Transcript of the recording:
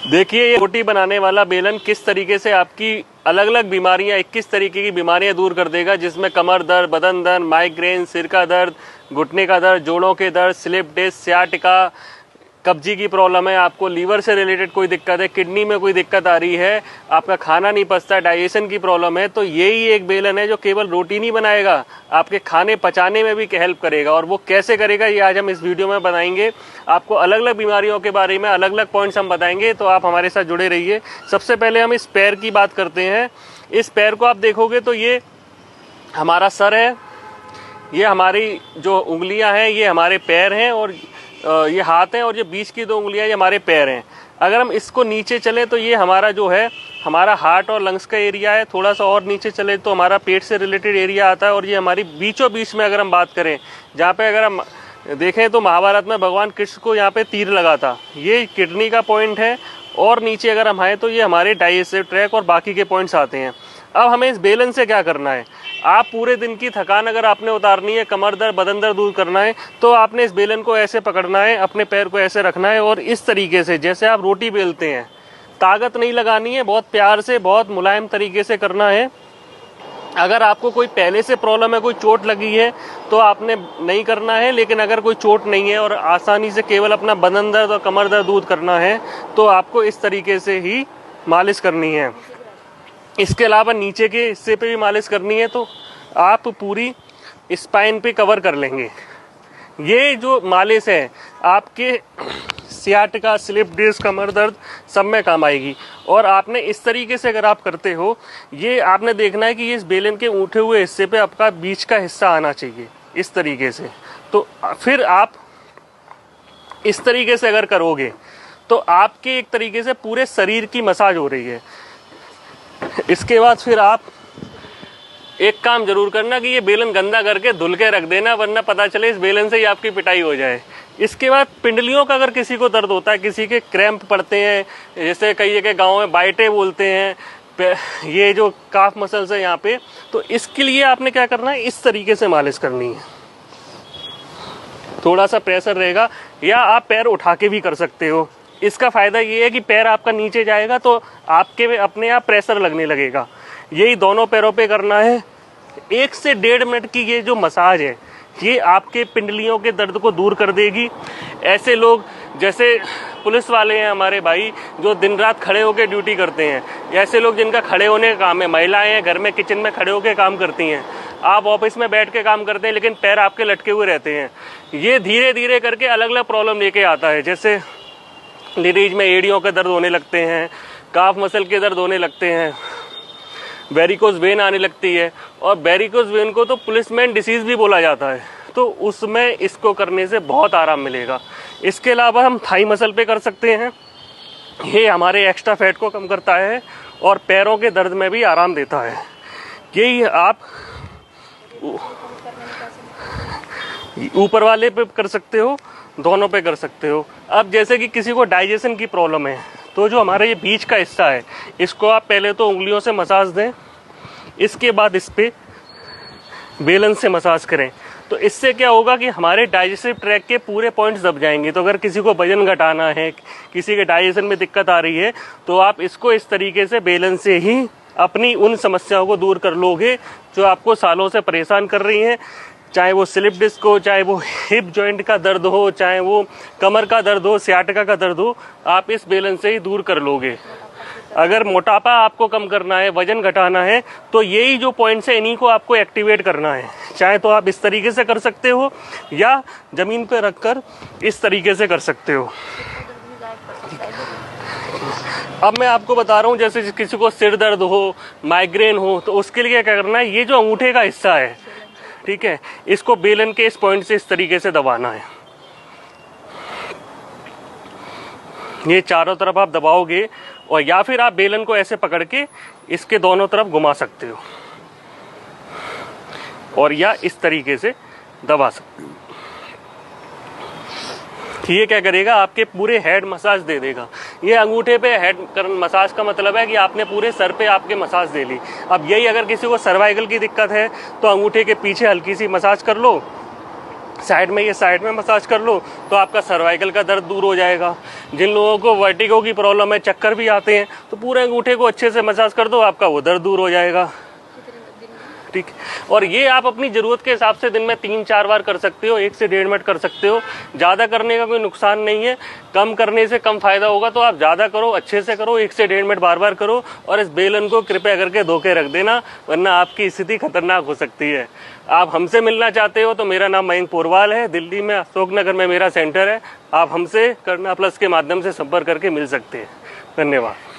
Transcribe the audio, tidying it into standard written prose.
देखिए ये रोटी बनाने वाला बेलन किस तरीके से आपकी अलग अलग बीमारियां 21 तरीके की बीमारियां दूर कर देगा, जिसमें कमर दर्द, बदन दर्द, माइग्रेन, सिर का दर्द, घुटने का दर्द, जोड़ों के दर्द, स्लिप डिस्क, सियाटिका, कब्जी की प्रॉब्लम है, आपको लीवर से रिलेटेड कोई दिक्कत है, किडनी में कोई दिक्कत आ रही है, आपका खाना नहीं पचता, डाइजेशन की प्रॉब्लम है, तो यही एक बेलन है जो केवल रोटी नहीं बनाएगा, आपके खाने पचाने में भी हेल्प करेगा। और वो कैसे करेगा ये आज हम इस वीडियो में बताएंगे। आपको अलग अलग बीमारियों के बारे में अलग अलग पॉइंट्स हम बताएंगे, तो आप हमारे साथ जुड़े रहिए। सबसे पहले हम इस पैर की बात करते हैं। इस पैर को आप देखोगे तो ये हमारा सर है, ये हमारी जो उंगलियां हैं ये हमारे पैर हैं, और ये हाथ हैं, और ये बीच की 2 उंगलियां ये हमारे पैर हैं। अगर हम इसको नीचे चले तो ये हमारा जो है हमारा हार्ट और लंग्स का एरिया है। थोड़ा सा और नीचे चले तो हमारा पेट से रिलेटेड एरिया आता है, और ये हमारी बीचों बीच में अगर हम बात करें, जहाँ पे अगर हम देखें तो महाभारत में भगवान कृष्ण को यहाँ पे तीर लगा था, ये किडनी का पॉइंट है। और नीचे अगर हम आए तो ये हमारे डाइजेस्टिव ट्रैक और बाकी के पॉइंट्स आते हैं। अब हमें इस बेलन से क्या करना है, आप पूरे दिन की थकान अगर आपने उतारनी है, कमर दर्द, बदन दर्द दूर करना है, तो आपने इस बेलन को ऐसे पकड़ना है, अपने पैर को ऐसे रखना है, और इस तरीके से जैसे आप रोटी बेलते हैं, ताकत नहीं लगानी है, बहुत प्यार से, बहुत मुलायम तरीके से करना है। अगर आपको कोई पहले से प्रॉब्लम है, कोई चोट लगी है, तो आपने नहीं करना है, लेकिन अगर कोई चोट नहीं है और आसानी से केवल अपना बदन दर्द और कमर दर्द दूर करना है, तो आपको इस तरीके से ही मालिश करनी है। इसके अलावा नीचे के हिस्से पे भी मालिश करनी है, तो आप पूरी स्पाइन पे कवर कर लेंगे। ये जो मालिश है आपके सियाटिका, स्लिप डिस्क, कमर दर्द सब में काम आएगी। और आपने इस तरीके से अगर आप करते हो, ये आपने देखना है कि ये इस बेलन के उठे हुए हिस्से पे आपका बीच का हिस्सा आना चाहिए, इस तरीके से। तो फिर आप इस तरीके से अगर करोगे तो आपके एक तरीके से पूरे शरीर की मसाज हो रही है। इसके बाद फिर आप एक काम जरूर करना कि ये बेलन गंदा करके धुल के रख देना, वरना पता चले इस बेलन से ही आपकी पिटाई हो जाए। इसके बाद पिंडलियों का अगर किसी को दर्द होता है, किसी के क्रैम्प पड़ते हैं, जैसे कई जगह गाँव में बाइटे बोलते हैं, ये जो काफ मसल्स है यहाँ पे, तो इसके लिए आपने क्या करना है, इस तरीके से मालिश करनी है। थोड़ा सा प्रेशर रहेगा, या आप पैर उठा के भी कर सकते हो। इसका फायदा ये है कि पैर आपका नीचे जाएगा तो आपके अपने आप प्रेशर लगने लगेगा। यही दोनों पैरों पे करना है। 1 से 1.5 मिनट की ये जो मसाज है, ये आपके पिंडलियों के दर्द को दूर कर देगी। ऐसे लोग जैसे पुलिस वाले हैं हमारे भाई, जो दिन रात खड़े होकर ड्यूटी करते हैं, ऐसे लोग जिनका खड़े होने का काम है, महिलाएं हैं घर में किचन में खड़े होकर काम करती हैं, आप ऑफिस में बैठ के काम करते हैं लेकिन पैर आपके लटके हुए रहते हैं। ये धीरे धीरे करके अलग अलग प्रॉब्लम लेके आता है। जैसे लेडीज में एड़ियों के दर्द होने लगते हैं, काफ मसल के दर्द होने लगते हैं, वेरिकोज वेन आने लगती है, और वेरिकोज वेन को तो पुलिसमैन डिसीज भी बोला जाता है, तो उसमें इसको करने से बहुत आराम मिलेगा। इसके अलावा हम थाई मसल पे कर सकते हैं, ये हमारे एक्स्ट्रा फैट को कम करता है और पैरों के दर्द में भी आराम देता है। यही आप ऊपर वाले पे कर सकते हो, दोनों पे कर सकते हो। अब जैसे कि किसी को डाइजेशन की प्रॉब्लम है, तो जो हमारे ये बीच का हिस्सा है, इसको आप पहले तो उंगलियों से मसाज दें, इसके बाद इस पे बेलन से मसाज करें। तो इससे क्या होगा कि हमारे डाइजेस्टिव ट्रैक के पूरे पॉइंट्स दब जाएंगे। तो अगर किसी को वजन घटाना है, किसी के डाइजेशन में दिक्कत आ रही है, तो आप इसको इस तरीके से बेलन से ही अपनी उन समस्याओं को दूर कर लोगे जो आपको सालों से परेशान कर रही हैं। चाहे वो स्लिप डिस्क हो, चाहे वो हिप जॉइंट का दर्द हो, चाहे वो कमर का दर्द हो, सियाटिका का दर्द हो, आप इस बेलन से ही दूर कर लोगे। अगर मोटापा आपको कम करना है, वजन घटाना है, तो यही जो पॉइंट्स है इन्हीं को आपको एक्टिवेट करना है। चाहे तो आप इस तरीके से कर सकते हो, या जमीन पे रखकर इस तरीके से कर सकते हो। अब मैं आपको बता रहा हूँ, जैसे किसी को सिर दर्द हो, माइग्रेन हो, तो उसके लिए क्या करना है, ये जो अंगूठे का हिस्सा है, ठीक है, इसको बेलन के इस पॉइंट से इस तरीके से दबाना है। ये चारों तरफ आप दबाओगे, और या फिर आप बेलन को ऐसे पकड़ के इसके दोनों तरफ घुमा सकते हो, और या इस तरीके से दबा सकते हो। ये क्या करेगा, आपके पूरे हेड मसाज दे देगा। ये अंगूठे पे हेड मसाज का मतलब है कि आपने पूरे सर पे आपके मसाज दे ली। अब यही अगर किसी को सर्वाइकल की दिक्कत है, तो अंगूठे के पीछे हल्की सी मसाज कर लो, साइड में, ये साइड में मसाज कर लो तो आपका सर्वाइकल का दर्द दूर हो जाएगा। जिन लोगों को वर्टिगो की प्रॉब्लम है, चक्कर भी आते हैं, तो पूरे अंगूठे को अच्छे से मसाज कर दो, आपका वो दर्द दूर हो जाएगा। ठीक, और ये आप अपनी ज़रूरत के हिसाब से दिन में 3-4 बार कर सकते हो, 1 से 1.5 मिनट कर सकते हो। ज़्यादा करने का कोई नुकसान नहीं है, कम करने से कम फायदा होगा, तो आप ज़्यादा करो, अच्छे से करो, 1 से 1.5 मिनट बार बार करो। और इस बेलन को कृपया करके धो के रख देना, वरना आपकी स्थिति खतरनाक हो सकती है। आप हमसे मिलना चाहते हो तो मेरा नाम मयंक पोरवाल है, दिल्ली में अशोक नगर में मेरा सेंटर है। आप हमसे करना प्लस के माध्यम से संपर्क करके मिल सकते हैं। धन्यवाद।